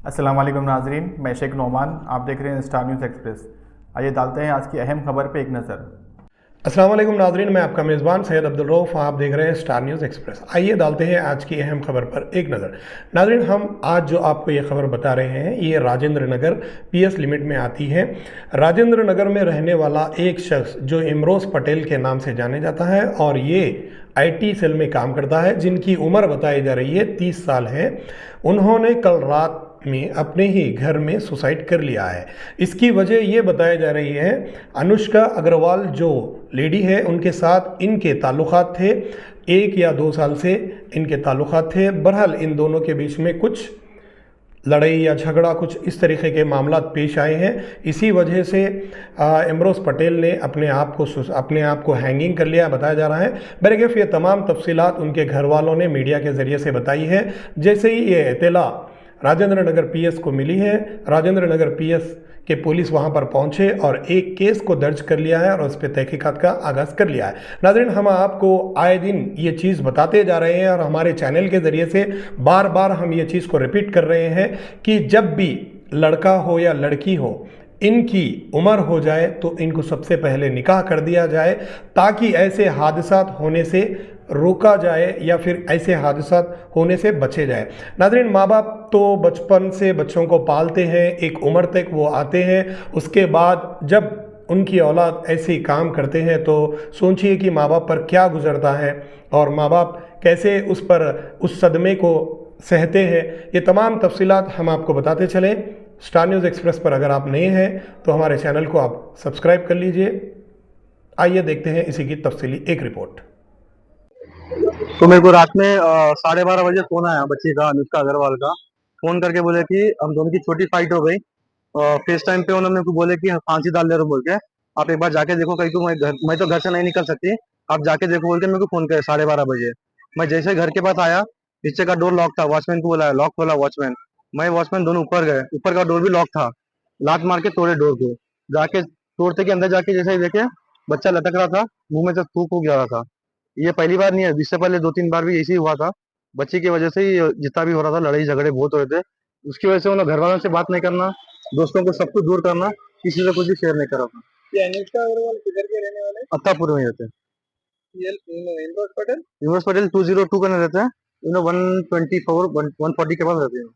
अस्सलाम वालेकुम नाजरीन, मैं शेख नोमान। आप देख रहे हैं स्टार न्यूज़ एक्सप्रेस। आइए डालते हैं आज की अहम खबर पे एक नज़र। अस्सलाम वालेकुम नाजरीन, मैं आपका मेज़बान सैयद अब्दुल रऊफ़। आप देख रहे हैं स्टार न्यूज़ एक्सप्रेस। आइए डालते हैं आज की अहम खबर पर एक नज़र। नाजरीन, हम आज जो आपको ये खबर बता रहे हैं ये राजेंद्र नगर पीएस लिमिट में आती है। राजेंद्र नगर में रहने वाला एक शख्स जो इमरोज़ पटेल के नाम से जाने जाता है और ये आईटी सेल में काम करता है, जिनकी उम्र बताई जा रही है 30 साल है। उन्होंने कल रात में अपने ही घर में सुसाइड कर लिया है। इसकी वजह ये बताई जा रही है, अनुष्का अग्रवाल जो लेडी है उनके साथ इनके ताल्लुकात थे। 1 या 2 साल से इनके ताल्लुकात थे। बहरहाल इन दोनों के बीच में कुछ लड़ाई या झगड़ा, कुछ इस तरीके के मामला पेश आए हैं। इसी वजह से इमरोज़ पटेल ने अपने आप को हैंगिंग कर लिया बताया जा रहा है। बहरकैफ ये तमाम तफसीलात उनके घर वालों ने मीडिया के ज़रिए से बताई है। जैसे ही ये इत्तला राजेंद्र नगर पीएस को मिली है, राजेंद्र नगर पीएस के पुलिस वहां पर पहुंचे और एक केस को दर्ज कर लिया है और उस पर तहकीकात का आगाज़ कर लिया है। नाज़रीन, हम आपको आए दिन ये चीज़ बताते जा रहे हैं और हमारे चैनल के ज़रिए से बार बार हम ये चीज़ को रिपीट कर रहे हैं कि जब भी लड़का हो या लड़की हो, इनकी उम्र हो जाए तो इनको सबसे पहले निकाह कर दिया जाए, ताकि ऐसे हादसात होने से रोका जाए या फिर ऐसे हादसात होने से बचे जाए। नाज़रीन, माँ बाप तो बचपन से बच्चों को पालते हैं, एक उम्र तक वो आते हैं, उसके बाद जब उनकी औलाद ऐसे काम करते हैं तो सोचिए कि माँ बाप पर क्या गुजरता है और माँ बाप कैसे उस सदमे को सहते हैं। ये तमाम तफसीलात हम आपको बताते चलें। स्टार न्यूज़ एक्सप्रेस पर अगर आप नए हैं तो हमारे चैनल को आप सब्सक्राइब कर लीजिए। आइए देखते हैं इसी की तफसीली एक रिपोर्ट। तो मेरे को रात में 12:30 बजे फोन आया बच्ची का, अनुष्का अग्रवाल का। फोन करके बोले कि हम दोनों की छोटी फाइट हो गई। फेस टाइम पे उन्होंने को बोले कि फांसी डाल दे रहे हो बोल के, आप एक बार जाके देखो कहीं को। मैं तो घर से नहीं निकल सकती, आप जाके देखो बोल के मेरे को फोन करे 12:30 बजे। मैं जैसे घर के पास आया, नीचे का डोर लॉक था, वॉचमैन को बोला, लॉक खोला वॉचमैन। मैं वॉचमैन दोनों ऊपर गए, ऊपर का डोर भी लॉक था। लात मार के तोड़े डोर को, जाके तोड़ते के अंदर जाके जैसे ही देखे बच्चा लटक रहा था, मुंह में से थूक हो जा रहा था। ये पहली बार नहीं है, इससे पहले 2-3 बार भी ऐसे ही हुआ था। बच्ची की वजह से ही जितना भी हो रहा था, लड़ाई झगड़े बहुत हो रहे थे। उसकी वजह से उन्हें घर वालों से बात नहीं करना, दोस्तों को सब कुछ दूर करना, किसी से कुछ भी शेयर नहीं करा था। ये अनुष्का अग्रवाल किधर के रहने वाले? अत्तापुर में रहते हैं। इमरोज पटेल, 202 का रहते हैं। 124 140 के पास रहते हैं।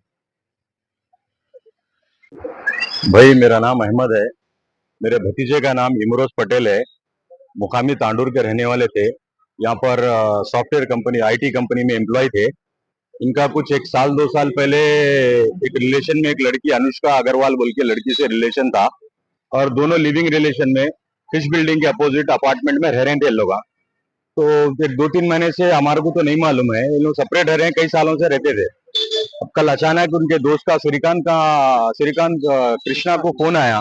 भाई, मेरा नाम अहमद है। मेरे भतीजे का नाम इमरोज पटेल है। मुकामी तांडूर के रहने वाले थे। यहाँ पर सॉफ्टवेयर कंपनी, आईटी कंपनी में एम्प्लॉय थे। इनका कुछ 1 साल 2 साल पहले एक रिलेशन में एक लड़की अनुष्का अग्रवाल बोल के लड़की से रिलेशन था, और दोनों लिविंग रिलेशन में फिश बिल्डिंग के अपोजिट अपार्टमेंट में रह रहे थे लोग। तो फिर 2-3 महीने से हमारे को तो नहीं मालूम है, ये लोग सेपरेट रह रहे हैं, कई सालों से रहते थे। अब कल अचानक उनके दोस्त का श्रीकांत कृष्णा को फोन आया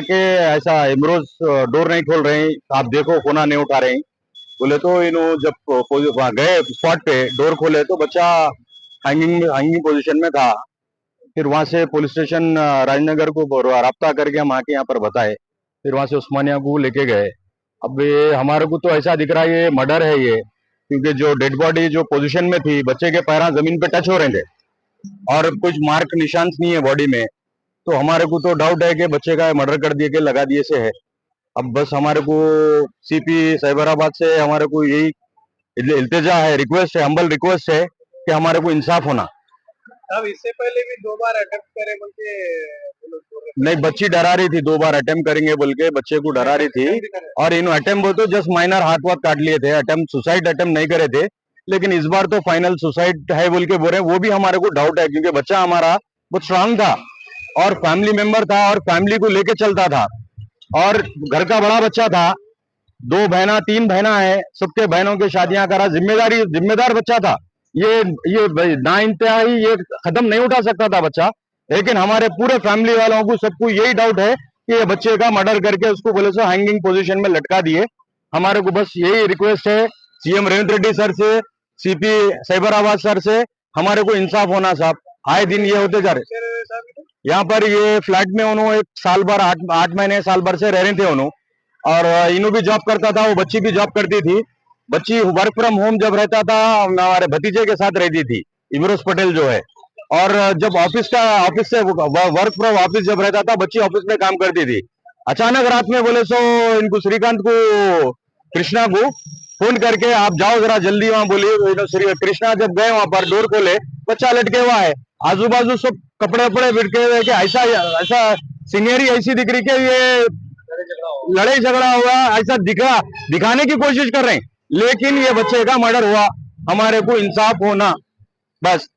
कि ऐसा इमरोज डोर नहीं खोल रहे हैं, आप देखो, फोन नहीं उठा रहे हैं। बोले तो इन्हों जब वहां गए स्पॉट पे, डोर खोले तो बच्चा हैंगिंग पोजीशन में था। फिर वहां से पुलिस स्टेशन राजनगर को राब्ता करके हम आके यहाँ पर बताए। फिर वहां से उस्मानिया को लेके गए। अब ये हमारे को तो ऐसा दिख रहा है ये मर्डर है ये, क्योंकि जो डेड बॉडी जो पोजीशन में थी, बच्चे के पैर जमीन पे टच हो रहे थे और कुछ मार्क निशान नहीं है बॉडी में। तो हमारे को तो डाउट है कि बच्चे का मर्डर कर दिए, के लगा दिए से है। अब बस हमारे को सीपी साइबराबाद से हमारे को यही इल्तिजा है, रिक्वेस्ट है, हम्बल रिक्वेस्ट है कि हमारे को इंसाफ होना। अब इससे पहले भी 2 बार अटेम्प्ट करे बोल के वो लोग बोल रहे थे। नहीं, बच्ची डरा रही थी, 2 बार अटेम्प्ट करेंगे बोल के बच्चे को डरा रही थी। और इन अटेम्प्ट वो तो जस्ट माइनर हाथ वाथ काट लिए थे, अटेम्प्ट सुसाइड अटेम्प्ट नहीं करे थे। लेकिन इस बार तो फाइनल सुसाइड है बोल के बोल रहे हैं। वो भी हमारे को डाउट है, क्योंकि बच्चा हमारा बहुत स्ट्रांग था और फैमिली मेंबर था और फैमिली को लेके चलता था और घर का बड़ा बच्चा था। 2 बहना 3 बहना है, सबके बहनों की शादियां करा, जिम्मेदार बच्चा था। ये ना इंतहाई ये कदम नहीं उठा सकता था बच्चा। लेकिन हमारे पूरे फैमिली वालों को सबको यही डाउट है कि ये बच्चे का मर्डर करके उसको बोले से हैंगिंग पोजीशन में लटका दिए। हमारे को बस यही रिक्वेस्ट है सीएम रेवंत रेड्डी सर से, सीपी साइबराबाद सर से, हमारे को इंसाफ होना साहब। आए दिन ये होते जा रहे। यहाँ पर ये फ्लैट में उन्होंने 1 साल भर 8 महीने साल भर से रह रहे थे उन्होंने। और इन्हों भी जॉब करता था, वो बच्ची भी जॉब करती थी। बच्ची वर्क फ्रॉम होम जब रहता था, हमारे भतीजे के साथ रहती थी, इमरोज पटेल जो है। और जब ऑफिस से वर्क फ्रॉम ऑफिस जब रहता था, बच्ची ऑफिस में काम करती थी। अचानक रात में बोले सो इनको श्रीकांत को, कृष्णा को फोन करके आप जाओ जरा जल्दी वहां, बोलिए। श्री कृष्णा जब गए वहां पर, डोर खोले, बच्चा लटके हुआ है, आजू बाजू सब कपड़े वपड़े बिटके हुए कि ऐसा ऐसा सीनियरी ऐसी दिख रही कि ये लड़ाई झगड़ा हुआ, ऐसा दिखाने की कोशिश कर रहे हैं। लेकिन ये बच्चे का मर्डर हुआ, हमारे को इंसाफ होना, बस